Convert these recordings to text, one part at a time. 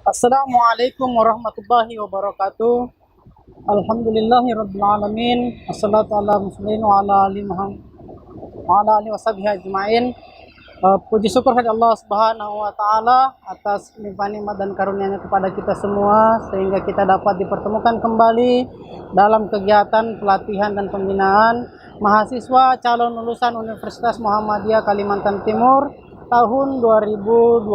Assalamualaikum warahmatullahi wabarakatuh. Alhamdulillahirabbil alamin. Assalatu ala muslimin wa ala alihi wa ala alihi washabihi ajmain. Puji syukur kepada Allah Subhanahu wa taala atas limpahan nikmat dan karunia-Nya kepada kita semua sehingga kita dapat dipertemukan kembali dalam kegiatan pelatihan dan pembinaan mahasiswa calon lulusan Universitas Muhammadiyah Kalimantan Timur tahun 2020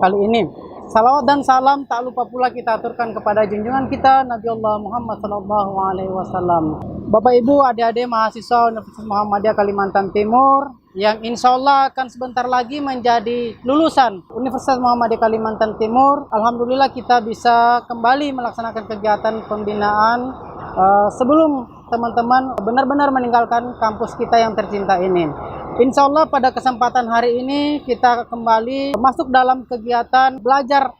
kali ini. Salawat dan salam tak lupa pula kita aturkan kepada junjungan kita Nabi Allah Muhammad SAW. Bapak Ibu, adik-adik mahasiswa Universitas Muhammadiyah Kalimantan Timur yang insya Allah akan sebentar lagi menjadi lulusan Universitas Muhammadiyah Kalimantan Timur. Alhamdulillah kita bisa kembali melaksanakan kegiatan pembinaan sebelum teman-teman benar-benar meninggalkan kampus kita yang tercinta ini. Insya Allah pada kesempatan hari ini kita kembali masuk dalam kegiatan belajar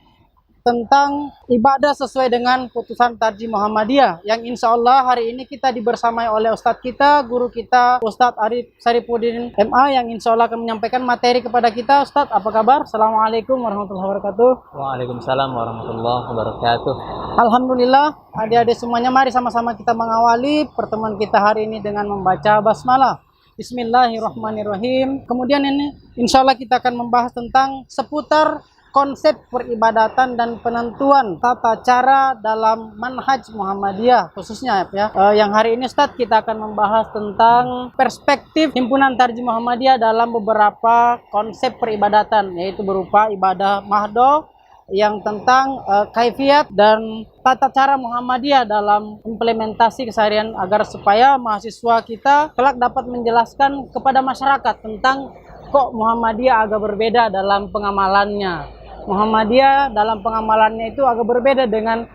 tentang ibadah sesuai dengan putusan Tarjih Muhammadiyah yang insya Allah hari ini kita dibersamai oleh Ustadz kita, guru kita Ustadz Arif Sarifuddin MA yang insya Allah akan menyampaikan materi kepada kita. Ustadz, apa kabar? Assalamualaikum warahmatullahi wabarakatuh. Waalaikumsalam warahmatullahi wabarakatuh. Alhamdulillah, adik-adik semuanya, mari sama-sama kita mengawali pertemuan kita hari ini dengan membaca basmalah. Bismillahirrahmanirrahim. Kemudian ini insya Allah kita akan membahas tentang seputar konsep peribadatan dan penentuan tata cara dalam manhaj Muhammadiyah khususnya ya. Yang hari ini Ustadz kita akan membahas tentang perspektif himpunan Tarjih Muhammadiyah dalam beberapa konsep peribadatan, yaitu berupa ibadah mahdoh yang tentang kaifiat dan tata cara Muhammadiyah dalam implementasi keseharian agar supaya mahasiswa kita kelak dapat menjelaskan kepada masyarakat tentang kok Muhammadiyah agak berbeda dalam pengamalannya. Muhammadiyah dalam pengamalannya itu agak berbeda dengan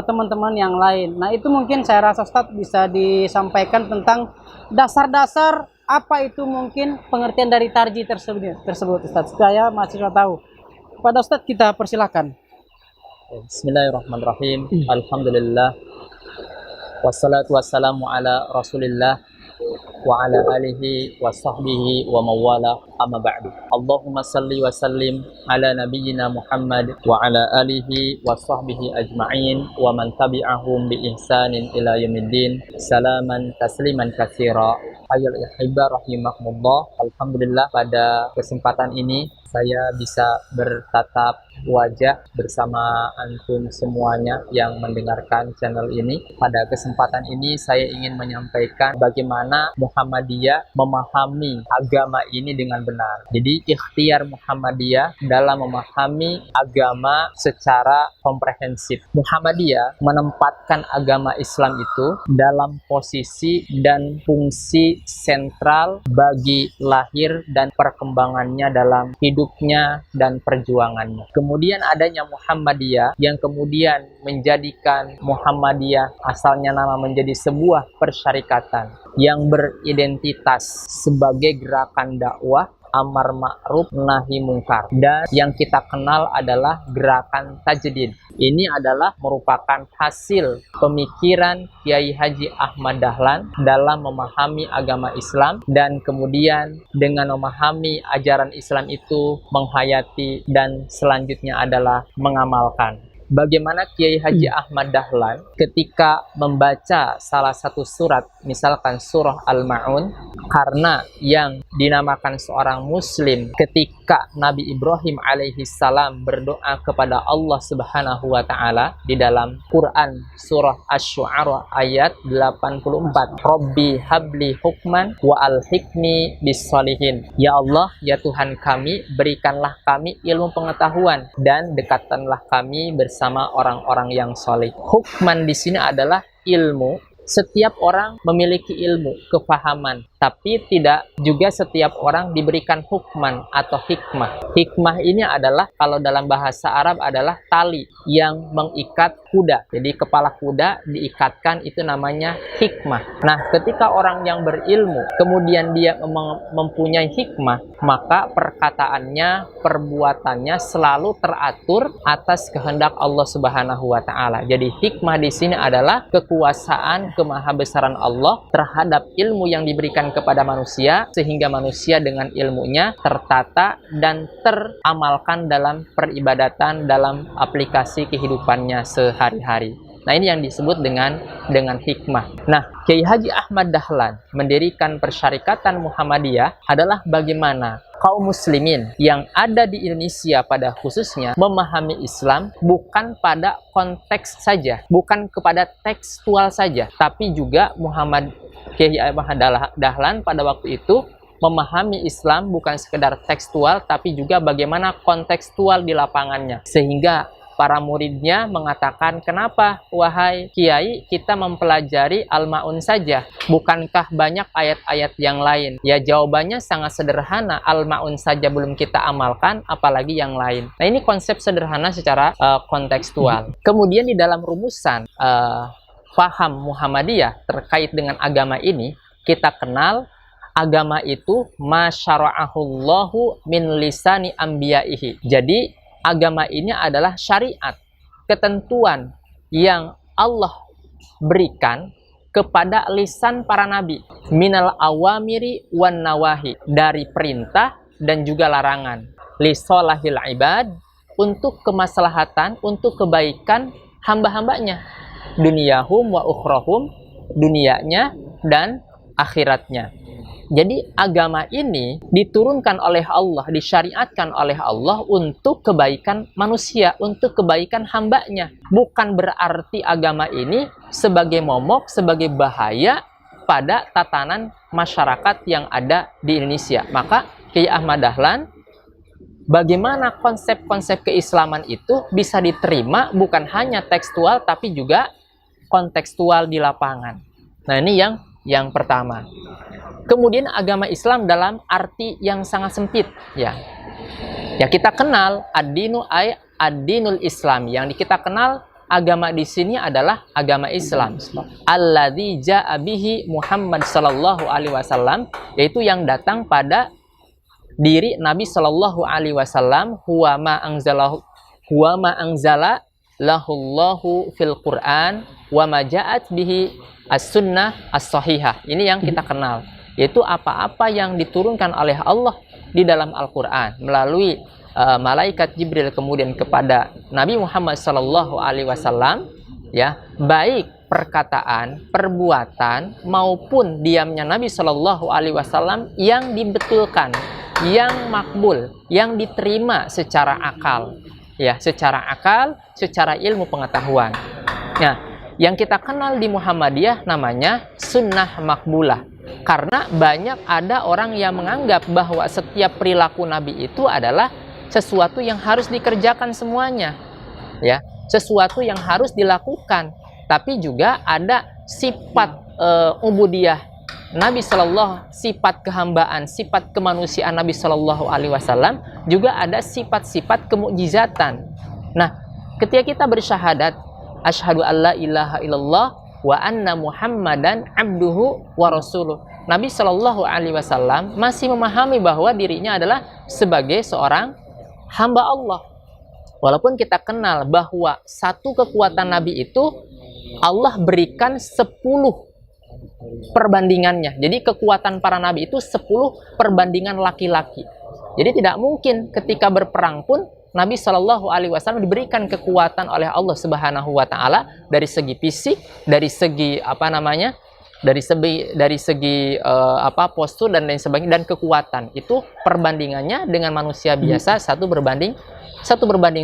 teman-teman yang lain. Nah, itu mungkin saya rasa Ustadz bisa disampaikan tentang dasar-dasar apa itu mungkin pengertian dari tarjih tersebut Ustadz, supaya mahasiswa tahu. Pada Ustadz kita persilakan. Bismillahirrahmanirrahim. Alhamdulillah. Wassalatu wassalamu ala Rasulillah wa ala alihi wa sahbihi wa mawala, amma ba'du. Allahumma salli wa sallim ala nabiyyina Muhammad wa ala alihi wa sahbihi ajma'in wa man tabi'ahum bi ihsanin ila yaumiddin. Salaman tasliman katsira. Ayyuhal ihibba rahimakumullah. Alhamdulillah pada kesempatan ini saya bisa bertatap wajah bersama antum semuanya yang mendengarkan channel ini. Pada kesempatan ini saya ingin menyampaikan bagaimana Muhammadiyah memahami agama ini dengan benar. Jadi ikhtiar Muhammadiyah dalam memahami agama secara komprehensif. Muhammadiyah menempatkan agama Islam itu dalam posisi dan fungsi sentral bagi lahir dan perkembangannya dalam hidupnya dan perjuangannya. Kemudian adanya Muhammadiyah yang kemudian menjadikan Muhammadiyah asalnya nama menjadi sebuah persyarikatan yang beridentitas sebagai gerakan dakwah amar ma'ruf nahi mungkar, dan yang kita kenal adalah gerakan tajdid. Ini adalah merupakan hasil pemikiran Kiai Haji Ahmad Dahlan dalam memahami agama Islam, dan kemudian dengan memahami ajaran Islam itu menghayati dan selanjutnya adalah mengamalkan. Bagaimana Kiai Haji Ahmad Dahlan ketika membaca salah satu surat, misalkan surah Al-Ma'un, karena yang dinamakan seorang muslim ketika Nabi Ibrahim alaihissalam berdoa kepada Allah Subhanahu wa taala di dalam Quran surah Asy-Syu'ara ayat 84, Rabbi habli hukman wa alhiqni bis-sholihin. Ya Allah, ya Tuhan kami, berikanlah kami ilmu pengetahuan dan dekatkanlah kami bersama orang-orang yang soleh. Hukman di sini adalah ilmu. Setiap orang memiliki ilmu, kefahaman, tapi tidak juga setiap orang diberikan hukman atau hikmah. Hikmah ini adalah, kalau dalam bahasa Arab adalah tali yang mengikat kuda. Jadi kepala kuda diikatkan, itu namanya hikmah. Nah, ketika orang yang berilmu kemudian dia mempunyai hikmah, maka perkataannya, perbuatannya selalu teratur atas kehendak Allah Subhanahu wa taala. Jadi hikmah di sini adalah kekuasaan kemahabesaran Allah terhadap ilmu yang diberikan kepada manusia, sehingga manusia dengan ilmunya tertata dan teramalkan dalam peribadatan, dalam aplikasi kehidupannya sehari-hari. Nah, ini yang disebut dengan hikmah. Nah, Kiai Haji Ahmad Dahlan mendirikan Persyarikatan Muhammadiyah adalah bagaimana kaum muslimin yang ada di Indonesia pada khususnya memahami Islam bukan pada konteks saja, bukan kepada tekstual saja, tapi juga Kiai Ahmad Dahlan pada waktu itu memahami Islam bukan sekedar tekstual, tapi juga bagaimana kontekstual di lapangannya. Sehingga para muridnya mengatakan, kenapa wahai Kiai kita mempelajari Al-Ma'un saja? Bukankah banyak ayat-ayat yang lain? Ya, jawabannya sangat sederhana, Al-Ma'un saja belum kita amalkan, apalagi yang lain. Nah, ini konsep sederhana secara kontekstual. Kemudian di dalam rumusan faham Muhammadiyah terkait dengan agama ini, kita kenal agama itu masyara'ahullahu min lisani anbiya'ihi. Jadi agama ini adalah syariat, ketentuan yang Allah berikan kepada lisan para nabi, minal awamiri wan nawahi, dari perintah dan juga larangan, lisolahil ibad, untuk kemaslahatan, untuk kebaikan hamba-hambanya, duniyahum wa ukhrahum, dunianya dan akhiratnya. Jadi agama ini diturunkan oleh Allah, disyariatkan oleh Allah untuk kebaikan manusia, untuk kebaikan hambanya. Bukan berarti agama ini sebagai momok, sebagai bahaya pada tatanan masyarakat yang ada di Indonesia. Maka Kiai Ahmad Dahlan, bagaimana konsep-konsep keislaman itu bisa diterima bukan hanya tekstual tapi juga kontekstual di lapangan. Nah, ini yang pertama. Kemudian agama Islam dalam arti yang sangat sempit, ya. Ya, kita kenal ad-dinul Islam. Yang kita kenal agama di sini adalah agama Islam. Alladzi ja'a bihi Muhammad sallallahu alaihi wasallam, yaitu yang datang pada diri Nabi sallallahu alaihi wasallam, huwa ma anzala lahullahu fil Qur'an wa ma ja'at bihi as-sunnah as-sahihah. Ini yang kita kenal, yaitu apa-apa yang diturunkan oleh Allah di dalam Al-Quran melalui malaikat Jibril kemudian kepada Nabi Muhammad SAW, ya, baik perkataan, perbuatan maupun diamnya Nabi SAW yang dibetulkan, yang makbul, yang diterima secara akal, ya, secara akal, secara ilmu pengetahuan. Nah, yang kita kenal di Muhammadiyah namanya sunnah makbulah. Karena banyak ada orang yang menganggap bahwa setiap perilaku Nabi itu adalah sesuatu yang harus dikerjakan semuanya, ya, sesuatu yang harus dilakukan. Tapi juga ada sifat ubudiyah Nabi Sallallahu, sifat kehambaan, sifat kemanusiaan Nabi Sallallahu Alaihi Wasallam, juga ada sifat-sifat kemukjizatan. Nah, ketika kita bersyahadat asyhadu alla ilaha illallah wa anna Muhammadan abduhu wa rasuluh, Nabi Shallallahu Alaihi Wasallam masih memahami bahwa dirinya adalah sebagai seorang hamba Allah. Walaupun kita kenal bahwa satu kekuatan Nabi itu Allah berikan 10 perbandingannya. Jadi kekuatan para Nabi itu 10 perbandingan laki-laki. Jadi tidak mungkin ketika berperang pun Nabi Shallallahu Alaihi Wasallam diberikan kekuatan oleh Allah Subhanahu Wa Taala dari segi fisik, dari segi dari segi postur dan lain sebagainya, dan kekuatan itu perbandingannya dengan manusia biasa 1 berbanding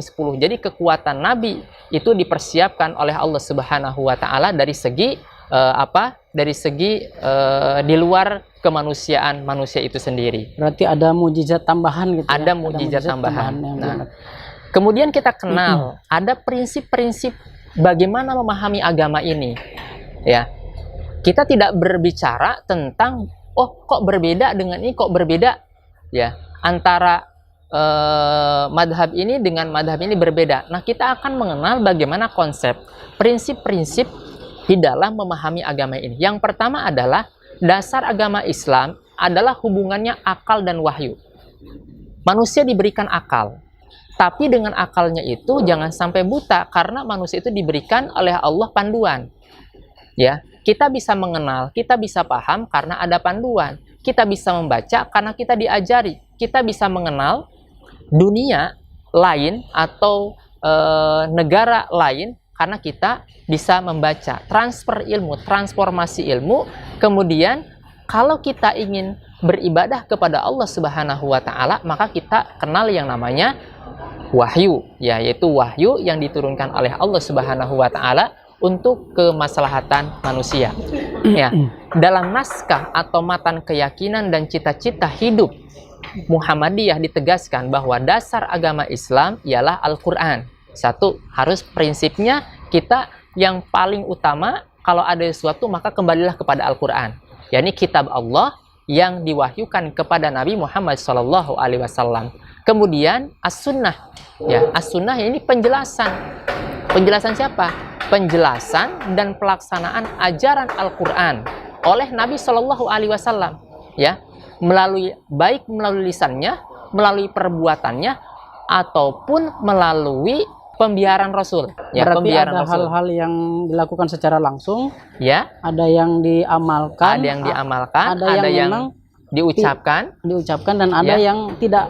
10. Jadi kekuatan Nabi itu dipersiapkan oleh Allah Subhanahu Wa Taala dari segi di luar kemanusiaan manusia itu sendiri. Berarti ada mukjizat tambahan gitu. Ada mukjizat tambahan. Nah, kemudian kita kenal ada prinsip-prinsip bagaimana memahami agama ini. Ya. Kita tidak berbicara tentang kok berbeda dengan ini, kok berbeda, ya, antara madhab ini dengan madhab ini berbeda. Nah, kita akan mengenal bagaimana konsep prinsip-prinsip di dalam memahami agama ini. Yang pertama adalah dasar agama Islam adalah hubungannya akal dan wahyu. Manusia diberikan akal, tapi dengan akalnya itu jangan sampai buta, karena manusia itu diberikan oleh Allah panduan, ya. Kita bisa mengenal, kita bisa paham karena ada panduan. Kita bisa membaca karena kita diajari. Kita bisa mengenal dunia lain atau negara lain karena kita bisa membaca. Transfer ilmu, transformasi ilmu. Kemudian kalau kita ingin beribadah kepada Allah Subhanahu wa taala, maka kita kenal yang namanya wahyu, ya, yaitu wahyu yang diturunkan oleh Allah Subhanahu wa taala untuk kemaslahatan manusia. Ya, dalam naskah atau matan keyakinan dan cita-cita hidup Muhammadiyah ditegaskan bahwa dasar agama Islam ialah Al-Qur'an. Satu, harus prinsipnya kita yang paling utama kalau ada sesuatu maka kembalilah kepada Al-Qur'an. yakni kitab Allah yang diwahyukan kepada Nabi Muhammad SAW. Kemudian as-sunnah, ya, as-sunnah ini penjelasan. Penjelasan siapa? Penjelasan dan pelaksanaan ajaran Al-Quran oleh Nabi SAW, ya, melalui baik melalui lisannya, melalui perbuatannya, ataupun melalui pembiaran Rasul. Ya, berarti pembiaran ada Rasul. hal-hal yang dilakukan secara langsung, Ya, ada yang diamalkan, ada yang diamalkan, ada yang memang diucapkan, dan ada Ya. yang tidak,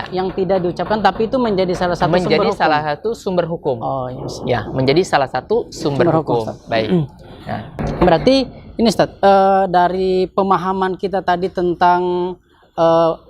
yang tidak diucapkan, tapi itu menjadi salah satu menjadi sumber hukum. salah satu sumber hukum. Oh, yes. Ya, menjadi salah satu sumber hukum. Ustaz. Baik. Nah, Berarti ini Ustaz, dari pemahaman kita tadi tentang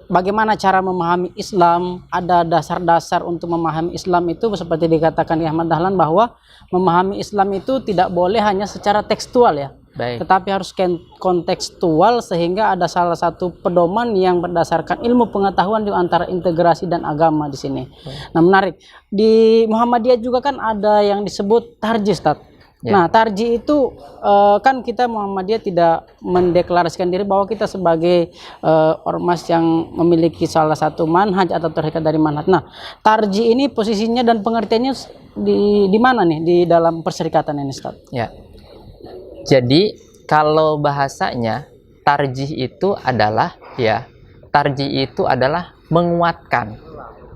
bagaimana cara memahami Islam, ada dasar-dasar untuk memahami Islam itu seperti dikatakan di Ahmad Dahlan bahwa memahami Islam itu tidak boleh hanya secara tekstual, ya, baik. tetapi harus kontekstual, sehingga ada salah satu pedoman yang berdasarkan ilmu pengetahuan di antara integrasi dan agama di sini. Nah, menarik. Di Muhammadiyah juga kan ada yang disebut tarji, Ustaz. Ya. Nah, tarji itu kan kita Muhammadiyah tidak mendeklarasikan diri bahwa kita sebagai ormas yang memiliki salah satu manhaj atau terikat dari manhaj. Nah, tarji ini posisinya dan pengertiannya di mana nih di dalam perserikatan ini, Ustaz? Ya. Jadi kalau bahasanya tarjih itu adalah, ya, tarjih itu adalah menguatkan,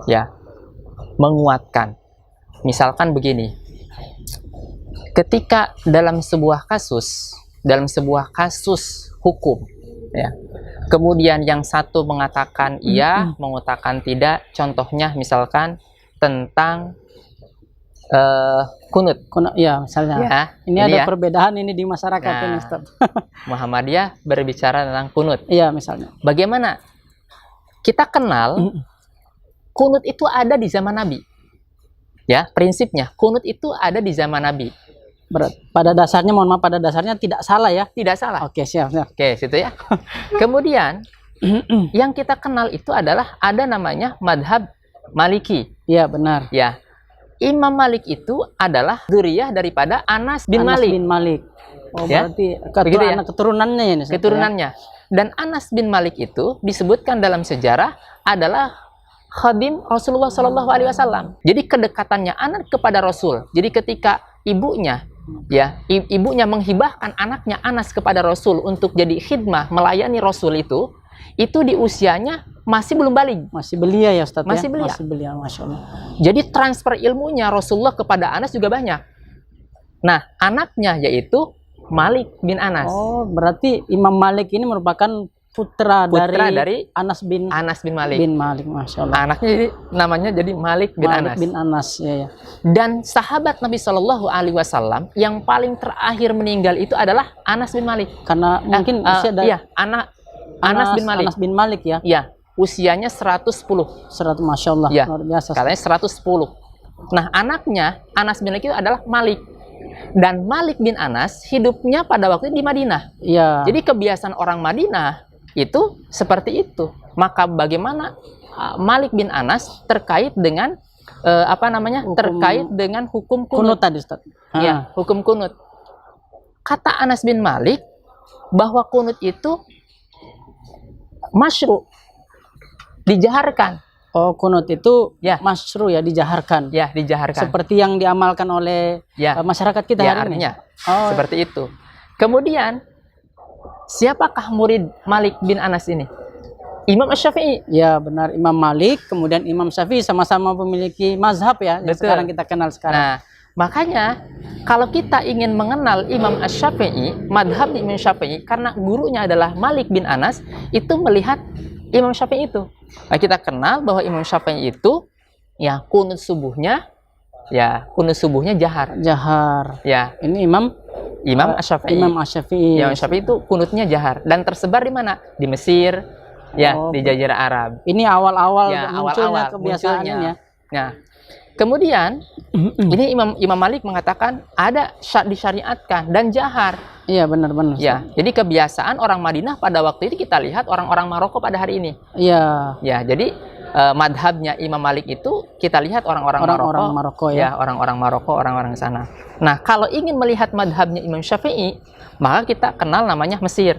ya, menguatkan. Misalkan begini, ketika dalam sebuah kasus hukum, ya, kemudian yang satu mengatakan iya, mengatakan tidak. Contohnya misalkan tentang kunut. Ya, misalnya. Ya, Ini ada ya. perbedaan ini di masyarakat Nah, ini, Ustaz. Muhammadiyah berbicara tentang kunut. Iya, misalnya. Bagaimana kita kenal kunut itu ada di zaman Nabi? Ya, prinsipnya kunut itu ada di zaman Nabi. Pada dasarnya, mohon maaf, pada dasarnya tidak salah, ya. Tidak salah. Oke, siap. Oke, situ ya. Kemudian yang kita kenal itu adalah ada namanya madhab Maliki. Iya, benar. Ya, Imam Malik itu adalah dzurriyyah daripada Anas bin Anas Malik. bin Malik. Oh, Ya. berarti Begitu ya. keturunannya ini, Ustaz, ya? Keturunannya. Dan Anas bin Malik itu disebutkan dalam sejarah adalah khadim Rasulullah SAW. Jadi kedekatannya anak kepada Rasul. Jadi ketika ibunya, ya, ibunya menghibahkan anaknya Anas kepada Rasul untuk jadi khidmah melayani Rasul itu di usianya masih belum balik. Masih belia, ya, Ustaz, Masih ya? belia. Masih belia, Masya Allah. Jadi transfer ilmunya Rasulullah kepada Anas juga banyak. Nah, anaknya yaitu Malik bin Anas. Oh, berarti Imam Malik ini merupakan putra dari Anas bin Malik. Masya Allah. Anaknya jadi namanya jadi Malik bin Malik Anas. bin Anas, ya. Dan sahabat Nabi Shallallahu Alaihi Wasallam yang paling terakhir meninggal itu adalah Anas bin Malik. Karena mungkin usia dari iya, Anas bin Malik. Anas bin Malik, ya. Iya, usianya 110. 100, Masya Allah, Ya, luar biasa. katanya 110. Nah, anaknya Anas bin Malik itu adalah Malik. Dan Malik bin Anas hidupnya pada waktu itu di Madinah. Iya. Jadi kebiasaan orang Madinah itu seperti itu. Maka bagaimana Malik bin Anas terkait dengan terkait dengan hukum kunut kunut. tadi, Ustaz. Ya, hukum kunut. Kata Anas bin Malik bahwa kunut itu masyru', dijaharkan. Oh, kunut itu Ya. masyru', ya, dijaharkan. Ya, dijaharkan. Seperti yang diamalkan oleh Ya. masyarakat kita Ya, hari ini. artinya Oh, seperti itu. Kemudian siapakah murid Malik bin Anas ini? Imam Asy-Syafi'i. ya, benar, Imam Malik, kemudian Imam Syafi'i sama-sama memiliki mazhab, ya, yang Betul. sekarang kita kenal sekarang. Nah, Makanya kalau kita ingin mengenal Imam Asy-Syafi'i, madhab Imam Syafi'i, karena gurunya adalah Malik bin Anas, itu melihat Imam Syafi'i itu. Nah, kita kenal bahwa Imam Syafi'i itu ya kunut subuhnya jahar. Jahar. Ya, Ini Imam Asy-Syafi'i. Imam Asy-Syafi'i. Imam Syafi'i itu kunutnya jahar dan tersebar di mana? Di Mesir, di Jazirah Arab. Ini awal-awal Ya, munculnya kebiasaan ini ya. Nah, kemudian ini Imam Malik mengatakan ada disyariatkan dan jahar. Iya, benar-benar. Ya, jadi kebiasaan orang Madinah pada waktu itu kita lihat orang-orang Maroko pada hari ini. Iya. Ya, jadi madhabnya Imam Malik itu kita lihat orang-orang Maroko ya. Orang-orang Maroko, orang-orang sana. Nah, kalau ingin melihat madhabnya Imam Syafi'i, maka kita kenal namanya Mesir.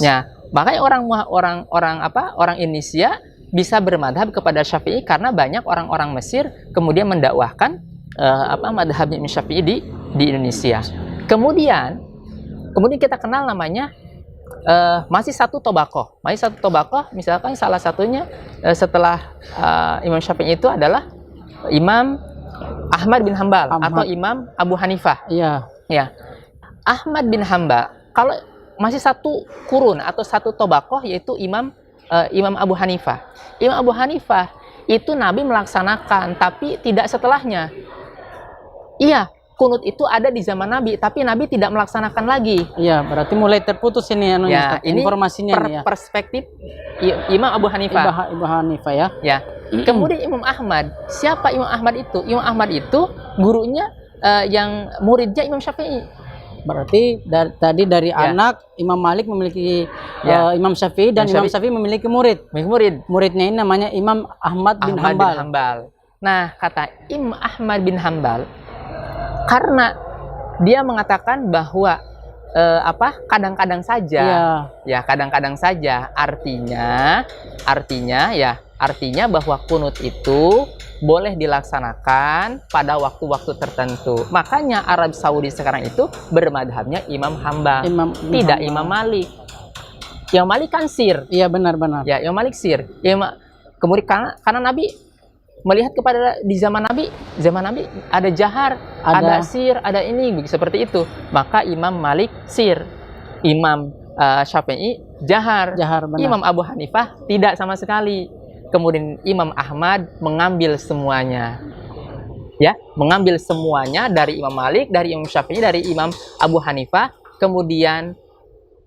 Ya, makanya orang Indonesia bisa bermadhab kepada Syafi'i karena banyak orang-orang Mesir kemudian mendakwahkan madhabnya Imam Syafi'i di Indonesia. Kemudian kita kenal namanya masih satu tobakoh, misalkan salah satunya setelah Imam Syafi'i itu adalah Imam Ahmad bin Hambal atau Imam Abu Hanifah. Iya. Ya, Ahmad bin Hambal kalau masih satu kurun atau satu tobakoh yaitu Imam Abu Hanifah. Imam Abu Hanifah itu Nabi melaksanakan tapi tidak setelahnya. Iya. Kunut itu ada di zaman Nabi, tapi Nabi tidak melaksanakan lagi. Iya, berarti mulai terputus ini ini informasinya ini ya. Perspektif Imam Abu Hanifah. Ibu Hanifah ya. Ya. Kemudian Imam Ahmad. Siapa Imam Ahmad itu? Imam Ahmad itu gurunya yang muridnya Imam Syafi'i. Berarti dari anak Imam Malik memiliki Imam Syafi'i dan Imam Syafi'i memiliki murid. Muridnya ini namanya Imam Ahmad bin Hambal. Nah, kata Imam Ahmad bin Hambal, karena dia mengatakan bahwa kadang-kadang saja, kadang-kadang saja, artinya bahwa kunut itu boleh dilaksanakan pada waktu-waktu tertentu. Makanya Arab Saudi sekarang itu bermadhabnya Imam Hambal, tidak Imam Malik. Imam Malik kan sir. Iya, benar-benar. Ya, Imam Malik sir. Kemudian karena Nabi melihat kepada di zaman Nabi ada jahar, ada sir, ada ini seperti itu. Maka Imam Malik sir, Imam Syafi'i jahar, benar. Imam Abu Hanifah tidak sama sekali. Kemudian Imam Ahmad mengambil semuanya. Ya, mengambil semuanya dari Imam Malik, dari Imam Syafi'i, dari Imam Abu Hanifah. Kemudian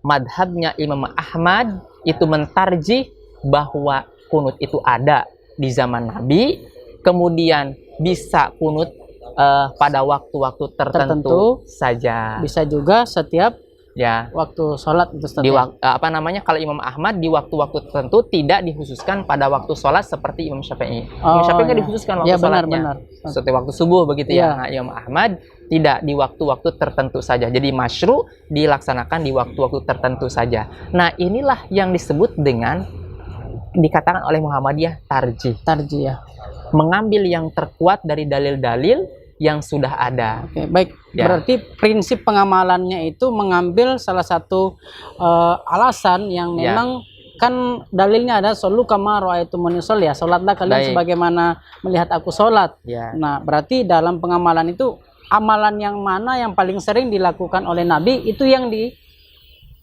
madhabnya Imam Ahmad itu mentarjih bahwa kunut itu ada di zaman Nabi, kemudian bisa kunut pada waktu-waktu tertentu saja. Bisa juga setiap waktu sholat itu kalau Imam Ahmad di waktu-waktu tertentu tidak dikhususkan pada waktu sholat seperti Imam Syafi'i. Imam Syafi'i kan dikhususkan waktu sholatnya. Seperti waktu subuh begitu ya. Nah, Imam Ahmad tidak di waktu-waktu tertentu saja. Jadi masyru dilaksanakan di waktu-waktu tertentu saja. Nah, inilah yang disebut dengan dikatakan oleh Muhammadiyah tarjih ya. Mengambil yang terkuat dari dalil-dalil yang sudah ada. Oke, baik. Berarti prinsip pengamalannya itu mengambil salah satu alasan yang memang kan dalilnya ada solu kama ra'aitumuni sholli ya, salatlah kalian sebagaimana melihat aku salat. Nah, berarti dalam pengamalan itu amalan yang mana yang paling sering dilakukan oleh Nabi itu yang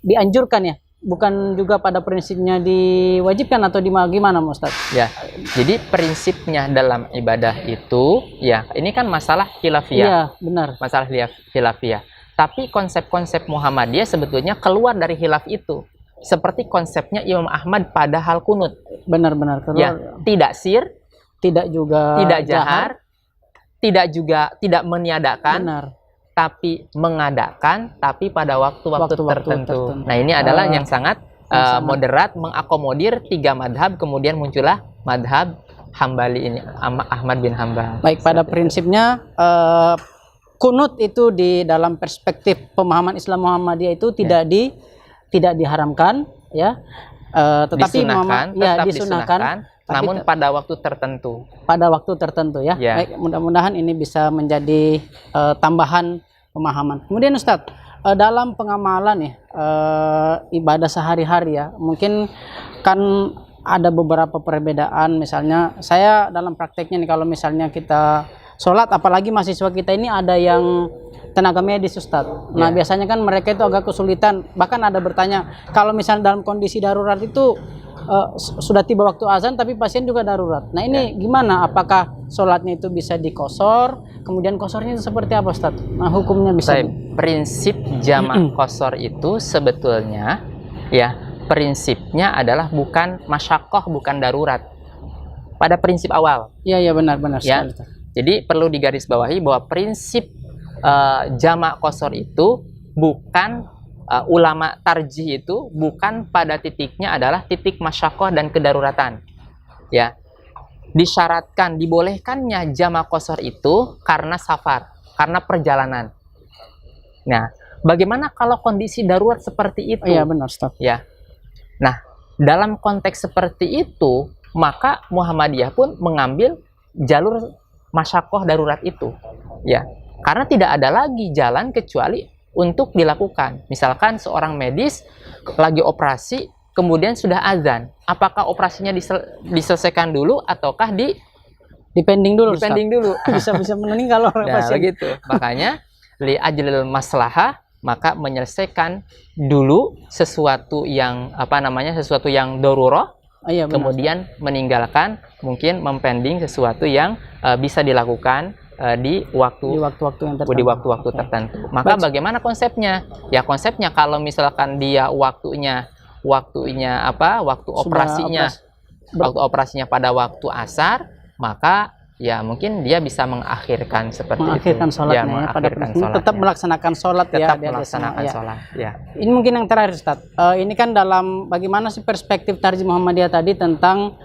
dianjurkan ya. Bukan juga pada prinsipnya diwajibkan atau gimana Ustaz? Ya, jadi prinsipnya dalam ibadah itu, ini kan masalah khilafiyah. Iya, benar. Masalah khilafiyah. Tapi konsep-konsep Muhammadiyah sebetulnya keluar dari khilaf itu. Seperti konsepnya Imam Ahmad pada hal kunut. Benar-benar keluar. Ya, tidak sir, tidak juga jahar, tidak juga tidak meniadakan. Benar. Tapi mengadakan, tapi pada waktu-waktu tertentu. Nah, ini adalah yang sangat moderat, mengakomodir tiga madhab, kemudian muncullah madhab Hambali ini, Ahmad bin Hambal. Baik, pada prinsipnya kunut itu di dalam perspektif pemahaman Islam Muhammadiyah itu tidak diharamkan, ya, tetapi disunahkan, namun pada waktu tertentu. Pada waktu tertentu ya. Baik, mudah-mudahan ini bisa menjadi tambahan pemahaman. Kemudian Ustadz, dalam pengamalan ya ibadah sehari-hari ya, mungkin kan ada beberapa perbedaan. Misalnya saya dalam prakteknya nih, kalau misalnya kita sholat, apalagi mahasiswa kita ini ada yang tenaga medis, Ustadz. Nah, biasanya kan mereka itu agak kesulitan. Bahkan ada bertanya, kalau misalnya dalam kondisi darurat itu sudah tiba waktu azan tapi pasien juga darurat. Nah, ini gimana? Apakah sholatnya itu bisa dikosor? Kemudian kosornya itu seperti apa, Ustadz? Nah, hukumnya bisa. Prinsip jamak kosor itu sebetulnya ya, prinsipnya adalah bukan masyakoh, bukan darurat. Pada prinsip awal. Iya, benar Ya. sekali. Jadi perlu digarisbawahi bahwa prinsip jamak kosor itu bukan ulama tarjih itu bukan pada titiknya adalah titik masyakoh dan kedaruratan. Ya, disyaratkan dibolehkannya jamak kosor itu karena safar, karena perjalanan. Nah, bagaimana kalau kondisi darurat seperti itu? Iya, benar, Ustaz. Ya. Nah, dalam konteks seperti itu, maka Muhammadiyah pun mengambil jalur masyakoh darurat itu. Ya, karena tidak ada lagi jalan kecuali untuk dilakukan. Misalkan seorang medis lagi operasi, kemudian sudah azan. Apakah operasinya diselesaikan dulu ataukah Dipending dulu, dipending dulu? bisa menending kalau Nah, pasien. begitu. Makanya li ajlil maslahah, maka menyelesaikan dulu sesuatu yang sesuatu yang darurah, Iya, benar. kemudian meninggalkan, mungkin mempending sesuatu yang bisa dilakukan di waktu-waktu tertentu. Maka bagaimana konsepnya? Ya, konsepnya kalau misalkan dia waktu operasinya pada waktu asar, maka ya mungkin dia bisa mengakhirkan sholatnya, ya, pada prinsipnya tetap melaksanakan sholat, tetap ya, melaksanakan ya. sholat. Ya. Ini mungkin yang terakhir, Ustaz. Ini kan dalam bagaimana sih perspektif Tarjih Muhammadiyah tadi tentang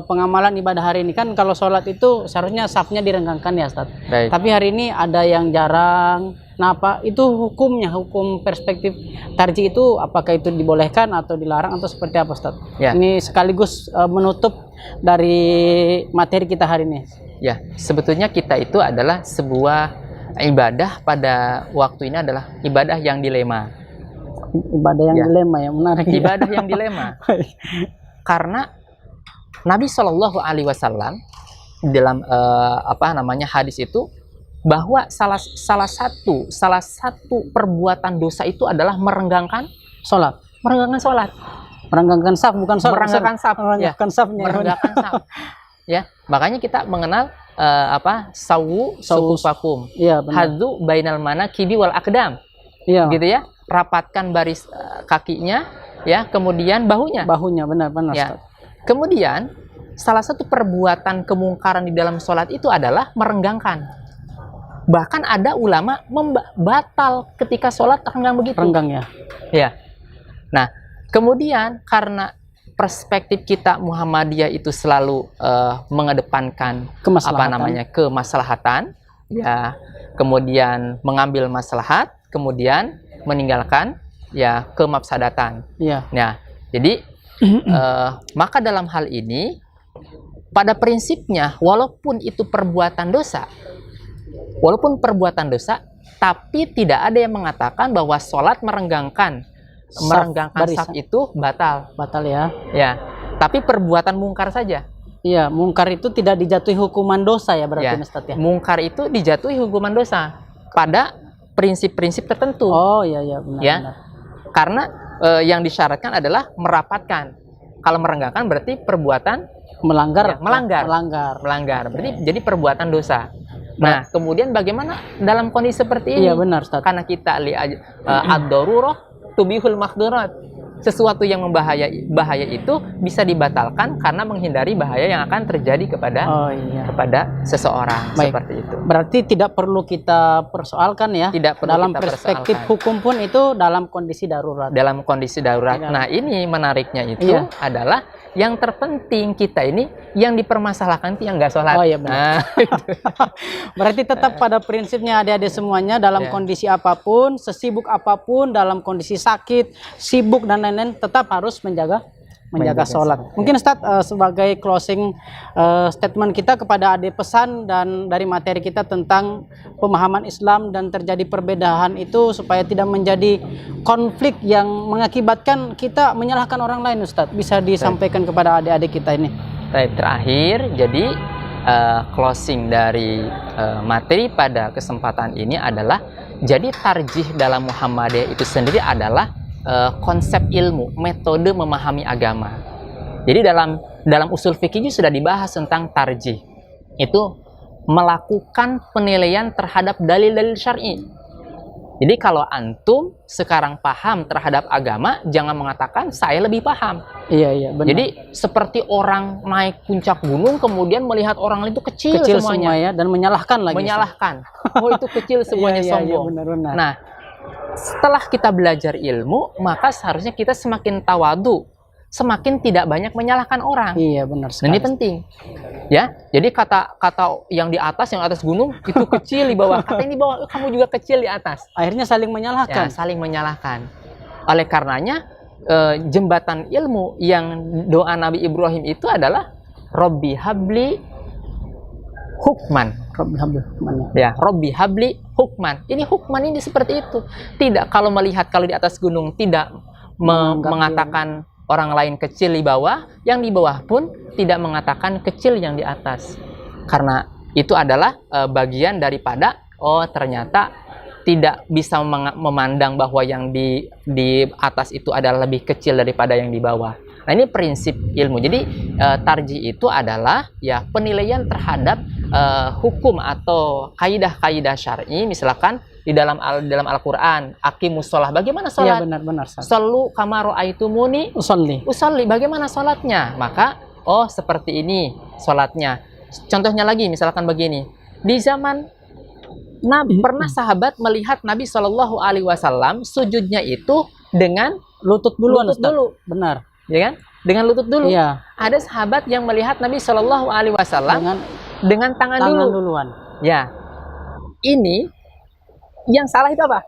pengamalan ibadah hari ini. Kan kalau sholat itu seharusnya safnya direnggangkan ya, Ustaz. Baik. Tapi hari ini ada yang jarang. Nah, apa itu hukumnya? Hukum perspektif Tarjih itu apakah itu dibolehkan atau dilarang atau seperti apa, Ustaz? Ya. Ini sekaligus menutup dari materi kita hari ini. Ya, sebetulnya kita itu adalah sebuah ibadah pada waktu ini adalah ibadah yang dilema. Ibadah yang dilema, ya, menarik. Ibadah yang dilema. Karena Nabi Shallallahu Alaihi Wasallam dalam hadis itu bahwa salah satu perbuatan dosa itu adalah merenggangkan sholat. Merenggangkan saf, bukan sholat. Merenggangkan saf. Merenggangkan safnya. Merenggangkan saf. Ya, makanya kita mengenal sawu sufufakum. Iya, benar. Hadzu bainal manakibi wal aqdam. Iya. Gitu ya. Rapatkan baris kakinya, ya, kemudian bahunya. Bahunya, benar Ya. Ustaz. Kemudian salah satu perbuatan kemungkaran di dalam sholat itu adalah merenggangkan. Bahkan ada ulama batal ketika sholat renggang begitu. Renggang, ya. Ya. Nah, kemudian karena perspektif kita Muhammadiyah itu selalu mengedepankan kemaslahatan, ya, kemudian mengambil maslahat, kemudian meninggalkan ya kemafsadatan. Iya. Nah, jadi maka dalam hal ini pada prinsipnya walaupun itu perbuatan dosa, tapi tidak ada yang mengatakan bahwa sholat merenggangkan saf itu batal ya. Ya, tapi perbuatan mungkar saja. Iya, mungkar itu tidak dijatuhi hukuman dosa ya berarti, Ya, Ustaz, ya. mungkar itu dijatuhi hukuman dosa pada prinsip-prinsip tertentu. Oh, iya benar. Ya, karena yang disyaratkan adalah merapatkan. Kalau merenggangkan berarti perbuatan melanggar. Berarti jadi perbuatan dosa. Nah, kemudian bagaimana dalam kondisi seperti ini? Iya, benar, Ustaz. Karena kita lihat ad-darurah tubihul mahdurat. Sesuatu yang bahaya itu bisa dibatalkan karena menghindari bahaya yang akan terjadi kepada seseorang. Baik. Seperti itu. Berarti tidak perlu kita persoalkan ya. Tidak perlu dalam kita perspektif persoalkan. hukum pun itu dalam kondisi darurat. Dalam kondisi darurat. Nah, ini menariknya itu adalah yang terpenting kita ini yang dipermasalahkan itu yang nggak sholat. Oh iya benar. Berarti tetap pada prinsipnya adik-adik semuanya dalam kondisi apapun, sesibuk apapun, dalam kondisi sakit, sibuk dan lain-lain, tetap harus menjaga sholat. Mungkin Ustaz sebagai closing statement kita kepada adik, pesan dan dari materi kita tentang pemahaman Islam dan terjadi perbedaan itu supaya tidak menjadi konflik yang mengakibatkan kita menyalahkan orang lain, Ustaz. Bisa disampaikan kepada adik-adik kita ini. Terakhir, jadi closing dari materi pada kesempatan ini adalah, jadi tarjih dalam Muhammadiyah itu sendiri adalah konsep ilmu, metode memahami agama. Jadi dalam usul fikih sudah dibahas tentang tarjih. Itu melakukan penilaian terhadap dalil-dalil syar'i. Jadi kalau antum sekarang paham terhadap agama, jangan mengatakan saya lebih paham. Iya, benar. Jadi seperti orang naik puncak gunung kemudian melihat orang lain itu kecil semuanya. Semua ya, dan menyalahkan lagi. Menyalahkan. Oh itu kecil semuanya, sombong. Benar. Nah, setelah kita belajar ilmu, maka seharusnya kita semakin tawadu, semakin tidak banyak menyalahkan orang. Iya, benar sekali. Dan ini penting. Ya, jadi kata yang di atas gunung itu kecil, di bawah kata yang di bawah kamu juga kecil di atas. Akhirnya saling menyalahkan. Ya, saling menyalahkan. Oleh karenanya jembatan ilmu yang doa Nabi Ibrahim itu adalah Robbi habli hukman. Robbi habli hukman. Ya, Robbi habli hukman. Ini hukman ini seperti itu. Tidak kalau di atas gunung tidak mengatakan orang lain kecil di bawah, yang di bawah pun tidak mengatakan kecil yang di atas. Karena itu adalah bagian daripada ternyata tidak bisa memandang bahwa yang di atas itu adalah lebih kecil daripada yang di bawah. Nah, ini prinsip ilmu. Jadi tarjih itu adalah ya penilaian terhadap hukum atau kaidah-kaidah syar'i. Misalkan di dalam Al-Qur'an, aqimus shalah, bagaimana salat? Iya, benar. Sallu kama ra'aitumuni usolli. Bagaimana salatnya? Maka seperti ini salatnya. Contohnya lagi misalkan begini. Di zaman Nabi pernah sahabat melihat Nabi Shallallahu alaihi wasallam sujudnya itu dengan lutut dulu. Benar. Ya kan? Dengan lutut dulu. Iya. Ada sahabat yang melihat Nabi Shallallahu alaihi wasallam dengan tangan duluan. Ya. Ini yang salah itu apa?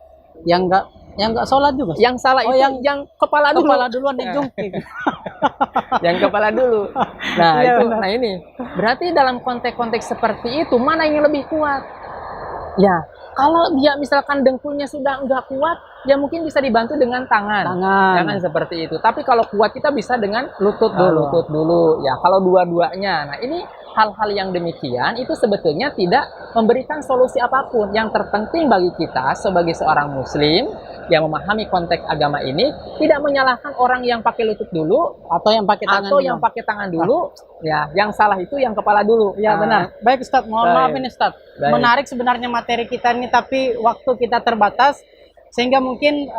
Yang enggak sholat juga. Yang salah itu yang kepala dulu. Kepala duluan dijungkir. Yang kepala dulu. Nah, ya, itu. Nah, ini. Berarti dalam konteks-konteks seperti itu mana yang lebih kuat? Ya, kalau dia misalkan dengkulnya sudah enggak kuat, ya mungkin bisa dibantu dengan tangan. Jangan seperti itu. Tapi kalau kuat kita bisa dengan lutut dulu. Ya, kalau dua-duanya. Nah, ini hal-hal yang demikian itu sebetulnya tidak memberikan solusi apapun. Yang terpenting bagi kita sebagai seorang muslim yang memahami konteks agama ini, tidak menyalahkan orang yang pakai lutut dulu atau yang pakai tangan dulu. Ya, yang salah itu yang kepala dulu. Ya, benar. Baik Ustadz, mohon maaf ini Ustadz. Menarik sebenarnya materi kita ini, tapi waktu kita terbatas sehingga mungkin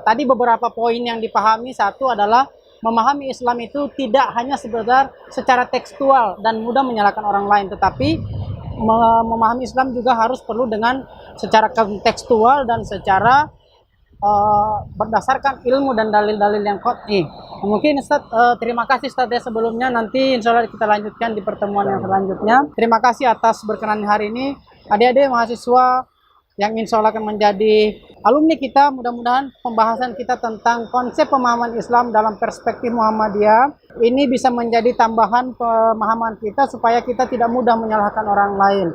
tadi beberapa poin yang dipahami. Satu adalah memahami Islam itu tidak hanya secara tekstual dan mudah menyalahkan orang lain, tetapi memahami Islam juga harus perlu dengan secara kontekstual dan secara berdasarkan ilmu dan dalil-dalil yang qat'i. Mungkin Ustaz, terima kasih Ustaz ya sebelumnya. Nanti insya Allah kita lanjutkan di pertemuan yang selanjutnya. Terima kasih atas berkenan hari ini. Adik-adik mahasiswa yang insya Allah akan menjadi alumni kita, mudah-mudahan pembahasan kita tentang konsep pemahaman Islam dalam perspektif Muhammadiyah ini bisa menjadi tambahan pemahaman kita supaya kita tidak mudah menyalahkan orang lain.